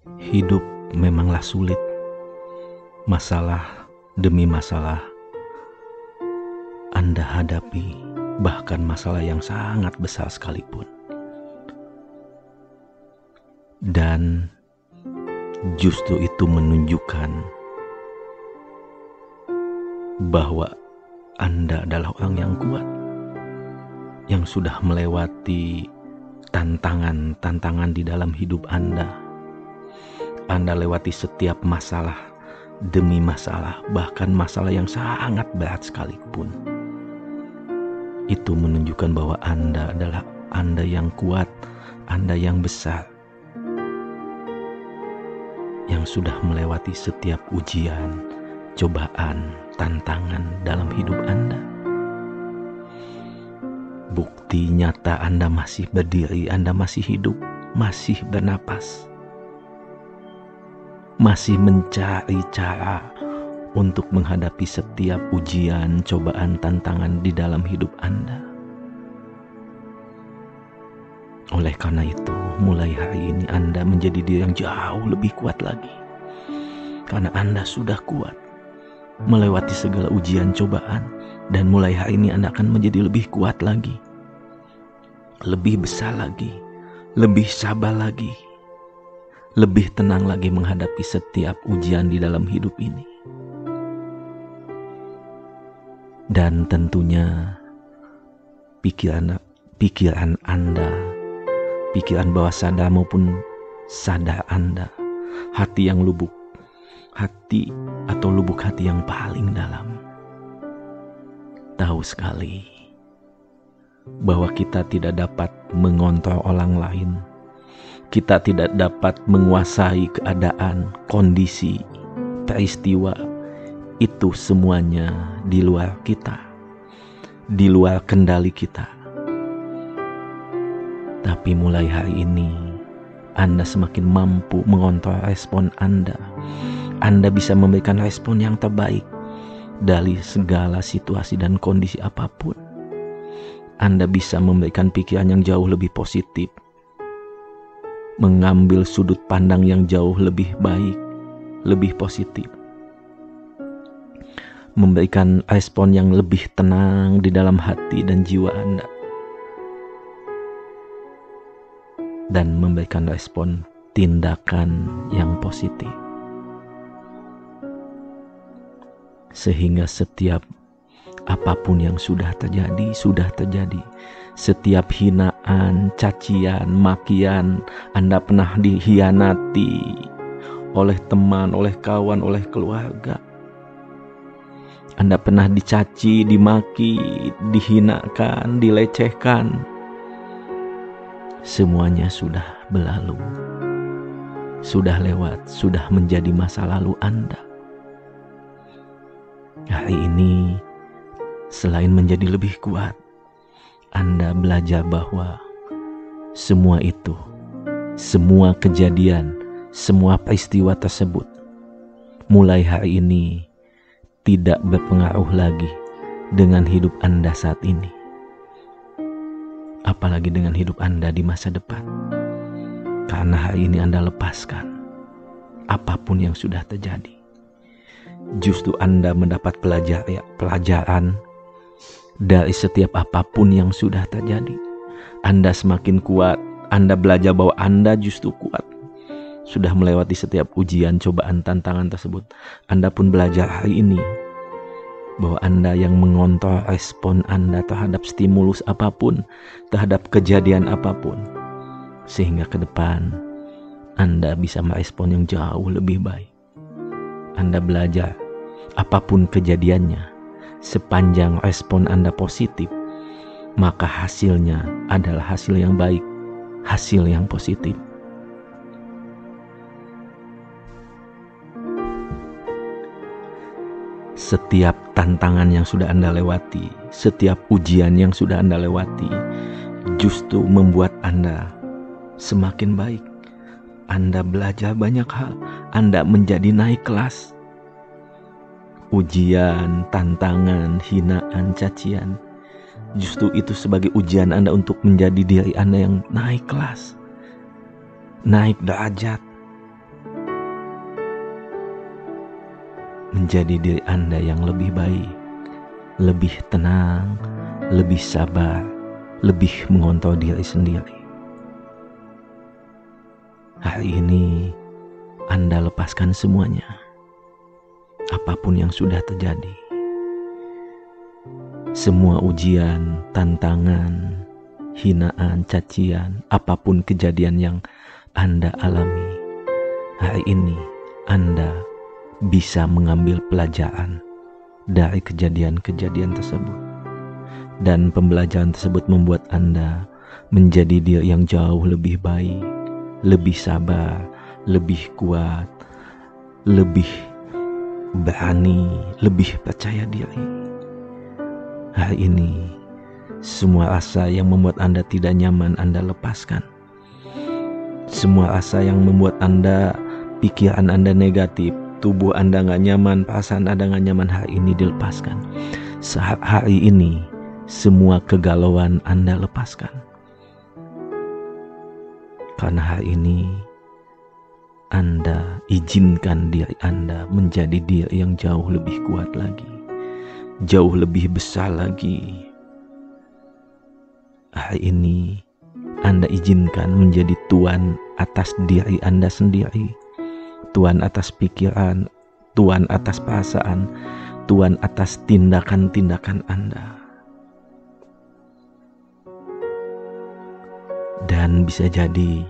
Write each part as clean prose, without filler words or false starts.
Hidup memanglah sulit. Masalah demi masalah Anda hadapi, bahkan masalah yang sangat besar sekalipun. Dan justru itu menunjukkan bahwa Anda adalah orang yang kuat, yang sudah melewati tantangan-tantangan di dalam hidup Anda. Anda lewati setiap masalah demi masalah, bahkan masalah yang sangat berat sekalipun. Itu menunjukkan bahwa Anda adalah Anda yang kuat, Anda yang besar, yang sudah melewati setiap ujian, cobaan, tantangan dalam hidup Anda. Bukti nyata Anda masih berdiri, Anda masih hidup, masih bernapas, masih mencari cara untuk menghadapi setiap ujian, cobaan, tantangan di dalam hidup Anda. Oleh karena itu, mulai hari ini Anda menjadi diri yang jauh lebih kuat lagi. Karena Anda sudah kuat melewati segala ujian, cobaan, dan mulai hari ini Anda akan menjadi lebih kuat lagi, lebih besar lagi, lebih sabar lagi, lebih tenang lagi menghadapi setiap ujian di dalam hidup ini. Dan tentunya pikiran Anda, pikiran bawah sadar maupun sadar Anda, hati yang lubuk, hati atau lubuk hati yang paling dalam, tahu sekali bahwa kita tidak dapat mengontrol orang lain. Kita tidak dapat menguasai keadaan, kondisi, peristiwa. Itu semuanya di luar kita, di luar kendali kita. Tapi mulai hari ini, Anda semakin mampu mengontrol respon Anda. Anda bisa memberikan respon yang terbaik dari segala situasi dan kondisi apapun. Anda bisa memberikan pikiran yang jauh lebih positif, mengambil sudut pandang yang jauh lebih baik, lebih positif, memberikan respon yang lebih tenang di dalam hati dan jiwa Anda, dan memberikan respon tindakan yang positif. Sehingga setiap apapun yang sudah terjadi, setiap hinaan, cacian, makian, Anda pernah dihianati oleh teman, oleh kawan, oleh keluarga. Anda pernah dicaci, dimaki, dihinakan, dilecehkan. Semuanya sudah berlalu, sudah lewat, sudah menjadi masa lalu Anda. Hari ini, selain menjadi lebih kuat, Anda belajar bahwa semua itu, semua kejadian, semua peristiwa tersebut, mulai hari ini tidak berpengaruh lagi dengan hidup Anda saat ini. Apalagi dengan hidup Anda di masa depan. Karena hari ini Anda lepaskan apapun yang sudah terjadi. Justru Anda mendapat pelajaran dari setiap apapun yang sudah terjadi. Anda semakin kuat. Anda belajar bahwa Anda justru kuat. Sudah melewati setiap ujian, cobaan, tantangan tersebut. Anda pun belajar hari ini bahwa Anda yang mengontrol respon Anda terhadap stimulus apapun, terhadap kejadian apapun. Sehingga ke depan Anda bisa merespon yang jauh lebih baik. Anda belajar apapun kejadiannya, sepanjang respon Anda positif, maka hasilnya adalah hasil yang baik, hasil yang positif. Setiap tantangan yang sudah Anda lewati, setiap ujian yang sudah Anda lewati, justru membuat Anda semakin baik. Anda belajar banyak hal, Anda menjadi naik kelas. Ujian, tantangan, hinaan, cacian, justru itu sebagai ujian Anda untuk menjadi diri Anda yang naik kelas, naik derajat, menjadi diri Anda yang lebih baik, lebih tenang, lebih sabar, lebih mengontrol diri sendiri. Hari ini Anda lepaskan semuanya, apapun yang sudah terjadi. Semua ujian, tantangan, hinaan, cacian, apapun kejadian yang Anda alami, hari ini Anda bisa mengambil pelajaran dari kejadian-kejadian tersebut. Dan pembelajaran tersebut membuat Anda menjadi diri yang jauh lebih baik, lebih sabar, lebih kuat, lebih berani, lebih percaya diri. Hari ini, semua rasa yang membuat Anda tidak nyaman Anda lepaskan. Semua rasa yang membuat Anda, pikiran Anda negatif, tubuh Anda gak nyaman, perasaan Anda gak nyaman, hari ini dilepaskan. Saat hari ini, semua kegalauan Anda lepaskan. Karena hari ini, Anda izinkan diri Anda menjadi diri yang jauh lebih kuat lagi, jauh lebih besar lagi. Hari ini Anda izinkan menjadi tuan atas diri Anda sendiri, tuan atas pikiran, tuan atas perasaan, tuan atas tindakan-tindakan Anda. Dan bisa jadi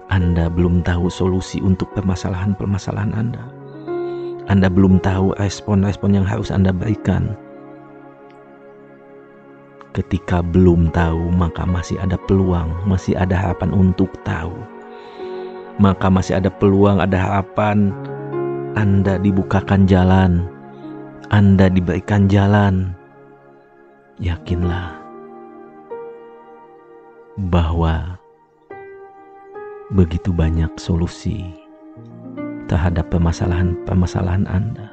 Anda belum tahu solusi untuk permasalahan-permasalahan Anda. Anda belum tahu respon-respon yang harus Anda berikan. Ketika belum tahu, maka masih ada peluang, masih ada harapan untuk tahu. Maka masih ada peluang, ada harapan Anda dibukakan jalan, Anda diberikan jalan. Yakinlah bahwa begitu banyak solusi terhadap permasalahan Anda.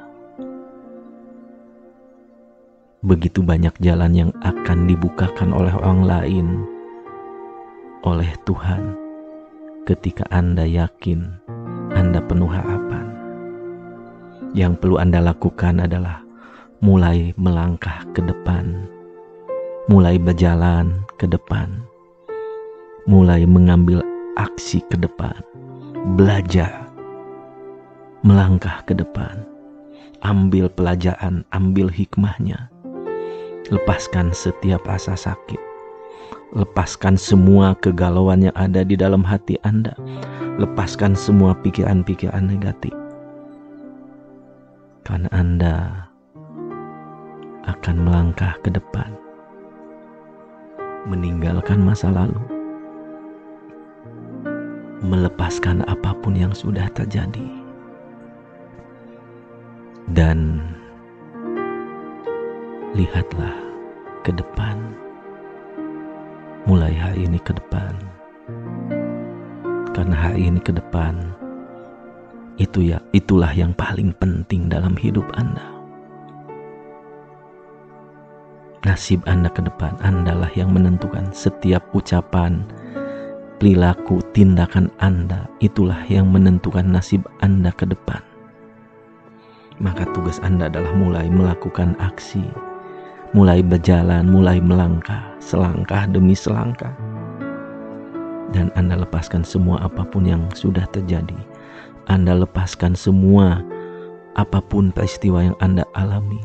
Begitu banyak jalan yang akan dibukakan oleh orang lain, oleh Tuhan, ketika Anda yakin, Anda penuh harapan. Yang perlu Anda lakukan adalah mulai melangkah ke depan, mulai berjalan ke depan, mulai mengambil aksi ke depan, belajar, melangkah ke depan, ambil pelajaran, ambil hikmahnya, lepaskan setiap rasa sakit, lepaskan semua kegalauan yang ada di dalam hati Anda, lepaskan semua pikiran-pikiran negatif, karena Anda akan melangkah ke depan, meninggalkan masa lalu, melepaskan apapun yang sudah terjadi, dan lihatlah ke depan. Mulai hari ini ke depan, karena hari ini ke depan itulah yang paling penting dalam hidup Anda. Nasib Anda ke depan, Andalah yang menentukan. Setiap ucapan, perilaku, tindakan Anda, itulah yang menentukan nasib Anda ke depan. Maka tugas Anda adalah mulai melakukan aksi, mulai berjalan, mulai melangkah, selangkah demi selangkah. Dan Anda lepaskan semua apapun yang sudah terjadi. Anda lepaskan semua apapun peristiwa yang Anda alami.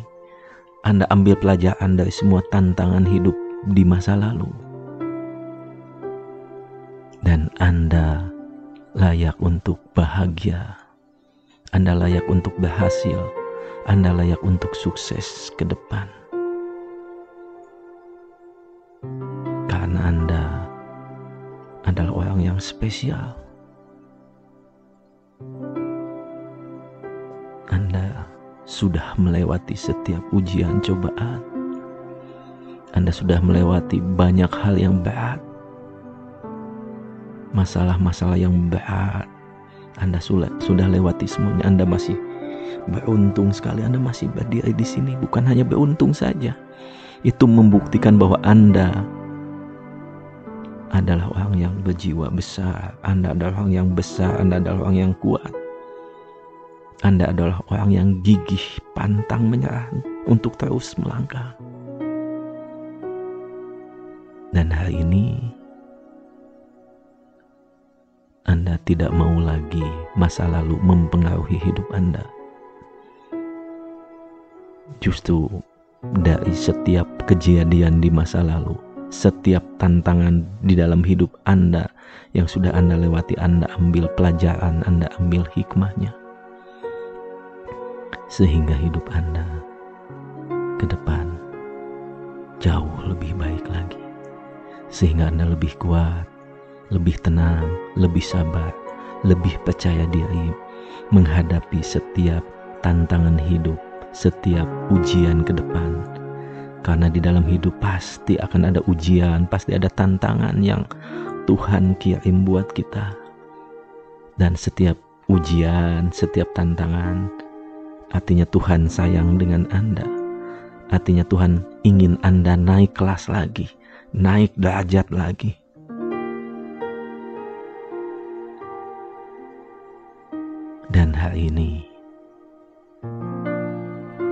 Anda ambil pelajaran dari semua tantangan hidup di masa lalu. Dan Anda layak untuk bahagia. Anda layak untuk berhasil. Anda layak untuk sukses ke depan. Karena Anda adalah orang yang spesial. Anda sudah melewati setiap ujian cobaan. Anda sudah melewati banyak hal yang berat. Masalah-masalah yang berat. Anda sudah lewati semuanya. Anda masih beruntung sekali. Anda masih berdiri di sini. Bukan hanya beruntung saja. Itu membuktikan bahwa Anda adalah orang yang berjiwa besar. Anda adalah orang yang besar. Anda adalah orang yang kuat. Anda adalah orang yang gigih, pantang menyerah untuk terus melangkah. Dan hari ini Anda tidak mau lagi masa lalu mempengaruhi hidup Anda. Justru dari setiap kejadian di masa lalu, setiap tantangan di dalam hidup Anda yang sudah Anda lewati, Anda ambil pelajaran, Anda ambil hikmahnya. Sehingga hidup Anda ke depan jauh lebih baik lagi. Sehingga Anda lebih kuat, lebih tenang, lebih sabar, lebih percaya diri menghadapi setiap tantangan hidup, setiap ujian ke depan. Karena di dalam hidup pasti akan ada ujian, pasti ada tantangan yang Tuhan kirim buat kita. Dan setiap ujian, setiap tantangan, artinya Tuhan sayang dengan Anda. Artinya Tuhan ingin Anda naik kelas lagi, naik derajat lagi. Dan hari ini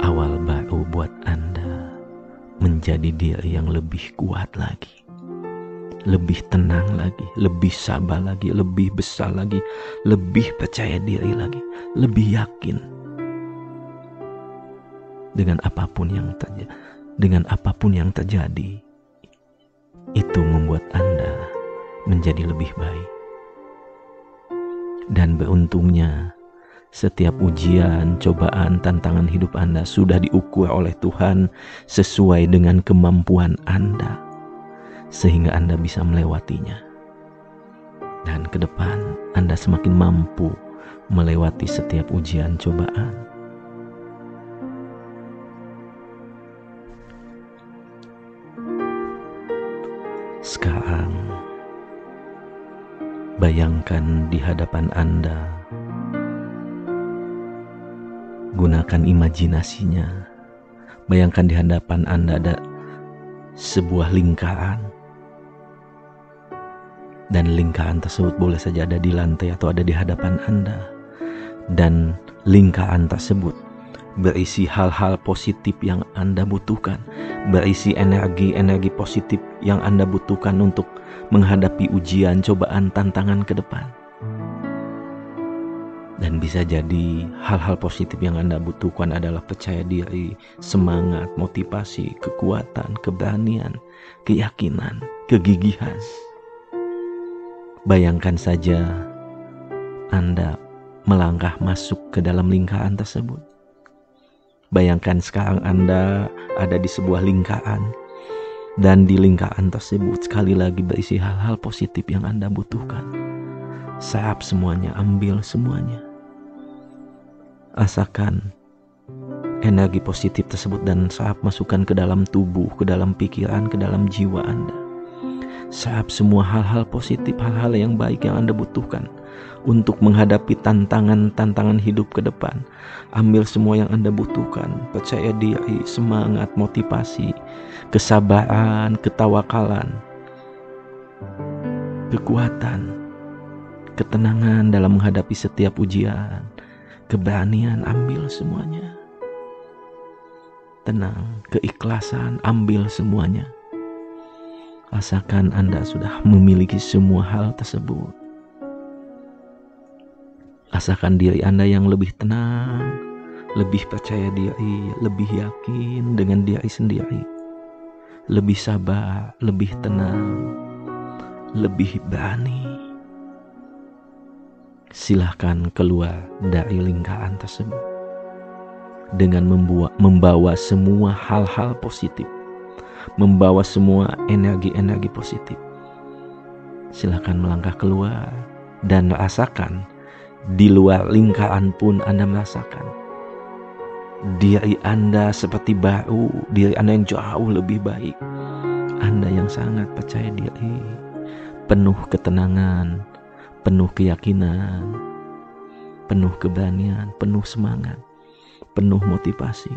awal baru buat Anda menjadi diri yang lebih kuat lagi, lebih tenang lagi, lebih sabar lagi, lebih besar lagi, lebih percaya diri lagi, lebih yakin dengan apapun yang terjadi. Itu membuat Anda menjadi lebih baik. Dan beruntungnya setiap ujian, cobaan, tantangan hidup Anda sudah diukur oleh Tuhan sesuai dengan kemampuan Anda, sehingga Anda bisa melewatinya. Dan ke depan Anda semakin mampu melewati setiap ujian, cobaan. Sekarang bayangkan di hadapan Anda, gunakan imajinasinya. Bayangkan di hadapan Anda ada sebuah lingkaran, dan lingkaran tersebut boleh saja ada di lantai atau ada di hadapan Anda. Dan lingkaran tersebut berisi hal-hal positif yang Anda butuhkan, berisi energi positif yang Anda butuhkan untuk menghadapi ujian, cobaan, tantangan ke depan. Dan bisa jadi hal-hal positif yang Anda butuhkan adalah percaya diri, semangat, motivasi, kekuatan, keberanian, keyakinan, kegigihan. Bayangkan saja Anda melangkah masuk ke dalam lingkaran tersebut. Bayangkan sekarang Anda ada di sebuah lingkaran, dan di lingkaran tersebut sekali lagi berisi hal-hal positif yang Anda butuhkan. Serap semuanya, ambil semuanya. Rasakan energi positif tersebut dan serap masukkan ke dalam tubuh, ke dalam pikiran, ke dalam jiwa Anda. Serap semua hal-hal positif, hal-hal yang baik yang Anda butuhkan untuk menghadapi tantangan-tantangan hidup ke depan. Ambil semua yang Anda butuhkan, percaya diri, semangat, motivasi, kesabaran, ketawakalan, kekuatan, ketenangan dalam menghadapi setiap ujian, keberanian, ambil semuanya. Tenang, keikhlasan, ambil semuanya. Rasakan Anda sudah memiliki semua hal tersebut. Rasakan diri Anda yang lebih tenang, lebih percaya diri, lebih yakin dengan diri sendiri, lebih sabar, lebih tenang, lebih berani. Silahkan keluar dari lingkaran tersebut dengan membawa semua hal-hal positif, membawa semua energi-energi positif. Silahkan melangkah keluar dan rasakan di luar lingkaran pun Anda merasakan diri Anda seperti baru, diri Anda yang jauh lebih baik, Anda yang sangat percaya diri, penuh ketenangan, penuh keyakinan, penuh keberanian, penuh semangat, penuh motivasi,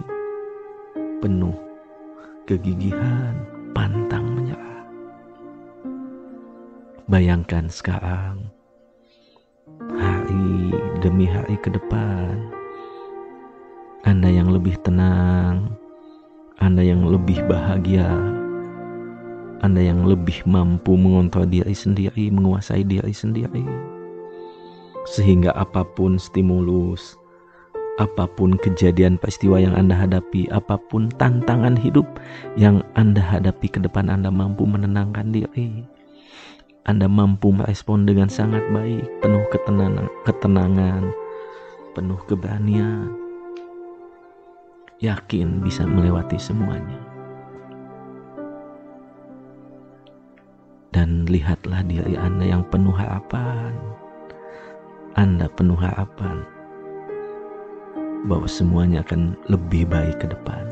penuh kegigihan, pantang menyerah. Bayangkan sekarang hari demi hari ke depan lebih tenang, Anda yang lebih bahagia, Anda yang lebih mampu mengontrol diri sendiri, menguasai diri sendiri. Sehingga apapun stimulus, apapun kejadian peristiwa yang Anda hadapi, apapun tantangan hidup yang Anda hadapi ke depan, Anda mampu menenangkan diri. Anda mampu merespon dengan sangat baik, penuh ketenangan, penuh keberanian. Yakin bisa melewati semuanya. Dan lihatlah diri Anda yang penuh harapan. Anda penuh harapan bahwa semuanya akan lebih baik ke depan.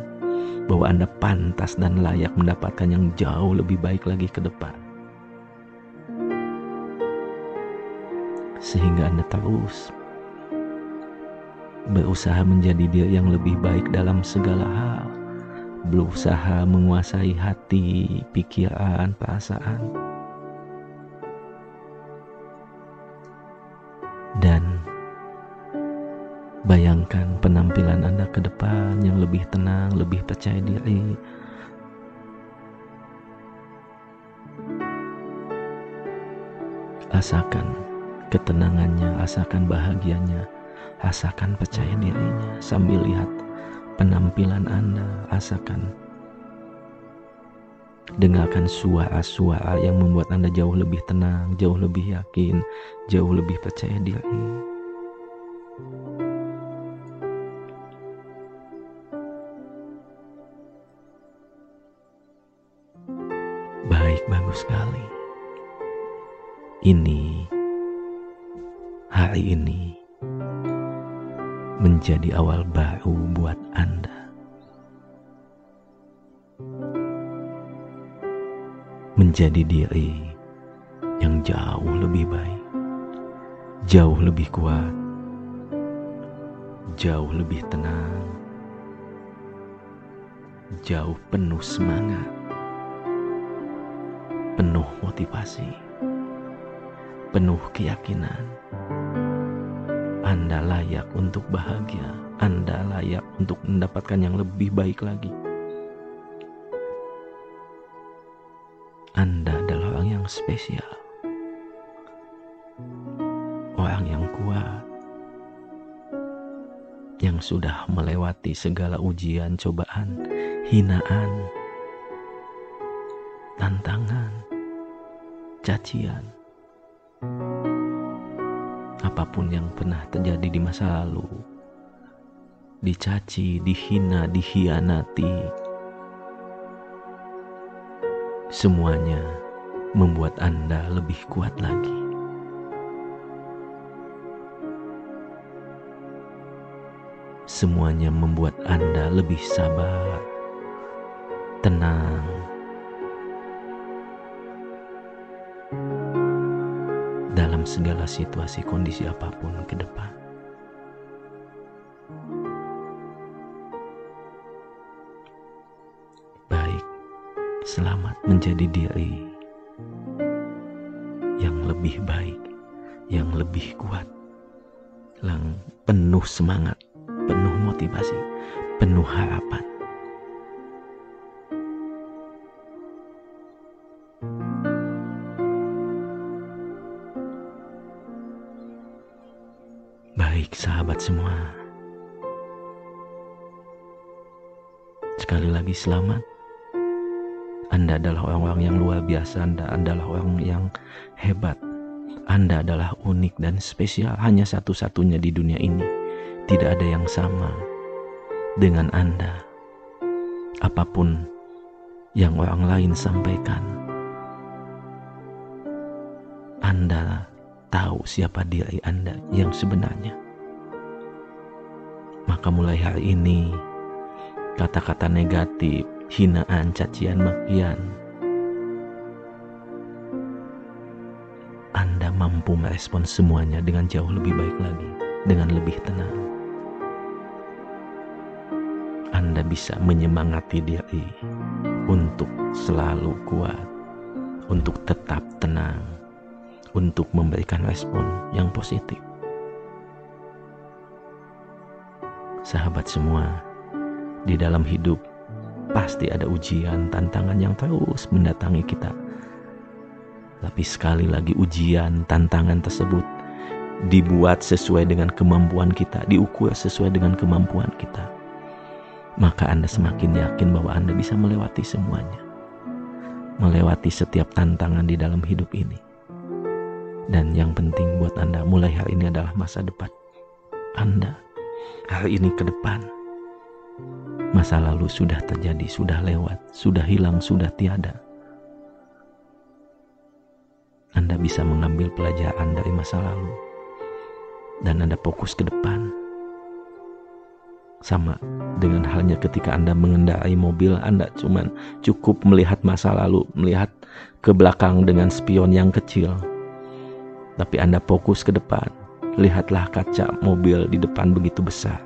Bahwa Anda pantas dan layak mendapatkan yang jauh lebih baik lagi ke depan. Sehingga Anda terus berusaha menjadi diri yang lebih baik dalam segala hal. Berusaha menguasai hati, pikiran, perasaan. Dan bayangkan penampilan Anda ke depan yang lebih tenang, lebih percaya diri. Rasakan ketenangannya, rasakan bahagianya, rasakan percaya dirinya sambil lihat penampilan Anda, rasakan. Dengarkan suara-suara yang membuat Anda jauh lebih tenang, jauh lebih yakin, jauh lebih percaya diri. Baik, bagus sekali. Hari ini menjadi awal baru buat Anda. Menjadi diri yang jauh lebih baik, jauh lebih kuat, jauh lebih tenang, jauh penuh semangat, penuh motivasi, penuh keyakinan. Anda layak untuk bahagia, Anda layak untuk mendapatkan yang lebih baik lagi. Anda adalah orang yang spesial, orang yang kuat, yang sudah melewati segala ujian, cobaan, hinaan, tantangan, cacian. Apapun yang pernah terjadi di masa lalu, dicaci, dihina, dikhianati, semuanya membuat Anda lebih kuat lagi. Semuanya membuat Anda lebih sabar, tenang, dalam segala situasi kondisi apapun ke depan. Baik, selamat menjadi diri yang lebih baik, yang lebih kuat, yang penuh semangat, penuh motivasi, penuh harapan. Baik, sahabat semua. Sekali lagi selamat. Anda adalah orang-orang yang luar biasa, Anda adalah orang yang hebat. Anda adalah unik dan spesial, hanya satu-satunya di dunia ini. Tidak ada yang sama dengan Anda. Apapun yang orang lain sampaikan, Anda tahu siapa diri Anda yang sebenarnya. Maka mulai hari ini, kata-kata negatif, hinaan, cacian, makian, Anda mampu merespon semuanya dengan jauh lebih baik lagi, dengan lebih tenang. Anda bisa menyemangati diri untuk selalu kuat, untuk tetap tenang, untuk memberikan respon yang positif. Sahabat semua, Di dalam hidup pasti ada ujian, tantangan yang terus mendatangi kita. Tapi sekali lagi ujian, tantangan tersebut dibuat sesuai dengan kemampuan kita, diukur sesuai dengan kemampuan kita. Maka Anda semakin yakin bahwa Anda bisa melewati semuanya. Melewati setiap tantangan di dalam hidup ini. Dan yang penting buat Anda mulai hari ini adalah masa depan Anda. Hari ini ke depan. Masa lalu sudah terjadi, sudah lewat, sudah hilang, sudah tiada. Anda bisa mengambil pelajaran dari masa lalu. Dan Anda fokus ke depan. Sama dengan halnya ketika Anda mengendarai mobil, Anda cukup melihat masa lalu, melihat ke belakang dengan spion yang kecil. Tapi Anda fokus ke depan. Lihatlah kaca mobil di depan begitu besar.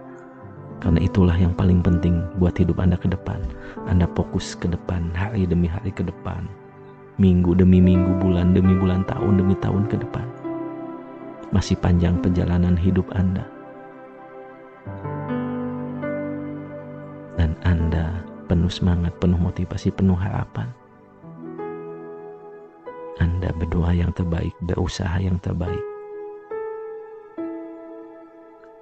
Karena itulah yang paling penting buat hidup Anda ke depan. Anda fokus ke depan, hari demi hari ke depan. Minggu demi minggu, bulan demi bulan, tahun demi tahun ke depan. Masih panjang perjalanan hidup Anda. Dan Anda penuh semangat, penuh motivasi, penuh harapan. Anda berdoa yang terbaik, berusaha yang terbaik.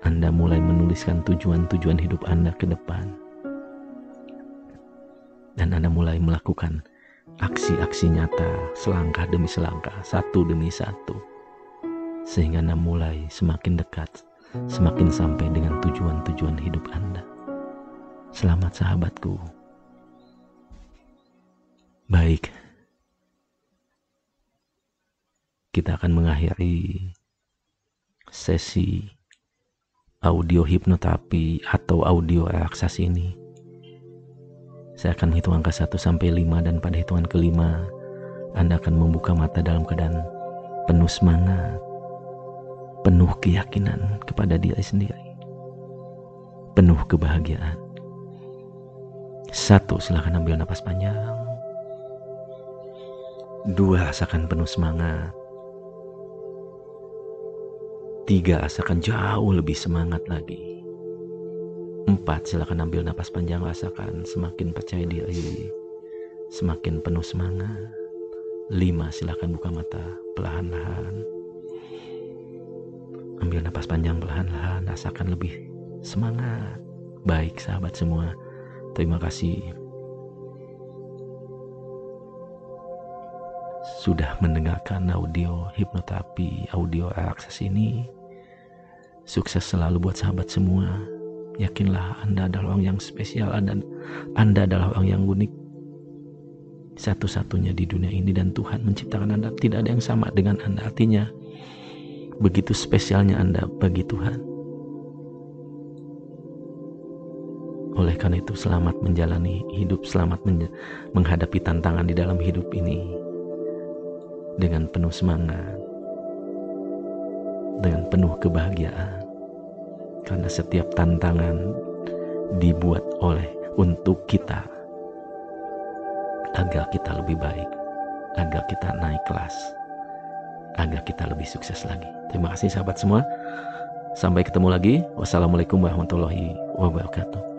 Anda mulai menuliskan tujuan-tujuan hidup Anda ke depan. Dan Anda mulai melakukan aksi-aksi nyata, selangkah demi selangkah, satu demi satu. Sehingga Anda mulai semakin dekat, semakin sampai dengan tujuan-tujuan hidup Anda. Selamat sahabatku. Baik. Kita akan mengakhiri sesi audio hipnoterapi atau audio relaksasi ini. Saya akan hitung angka 1 sampai 5 dan pada hitungan kelima Anda akan membuka mata dalam keadaan penuh semangat, penuh keyakinan kepada diri sendiri, penuh kebahagiaan. 1, silakan ambil napas panjang. 2, rasakan penuh semangat. 3, rasakan jauh lebih semangat lagi. 4, silakan ambil napas panjang, rasakan semakin percaya diri, semakin penuh semangat. 5, silakan buka mata perlahan-lahan. Ambil napas panjang perlahan-lahan, rasakan lebih semangat. Baik sahabat semua, terima kasih sudah mendengarkan audio hipnoterapi, audio relaksasi ini. Sukses selalu buat sahabat semua. Yakinlah Anda adalah orang yang spesial, Anda adalah orang yang unik, satu-satunya di dunia ini, dan Tuhan menciptakan Anda. Tidak ada yang sama dengan Anda. Artinya begitu spesialnya Anda bagi Tuhan. Oleh karena itu selamat menjalani hidup, selamat menghadapi tantangan di dalam hidup ini dengan penuh semangat, dengan penuh kebahagiaan. Karena setiap tantangan dibuat untuk kita, agar kita lebih baik, agar kita naik kelas, agar kita lebih sukses lagi. Terima kasih sahabat semua. Sampai ketemu lagi. Wassalamualaikum warahmatullahi wabarakatuh.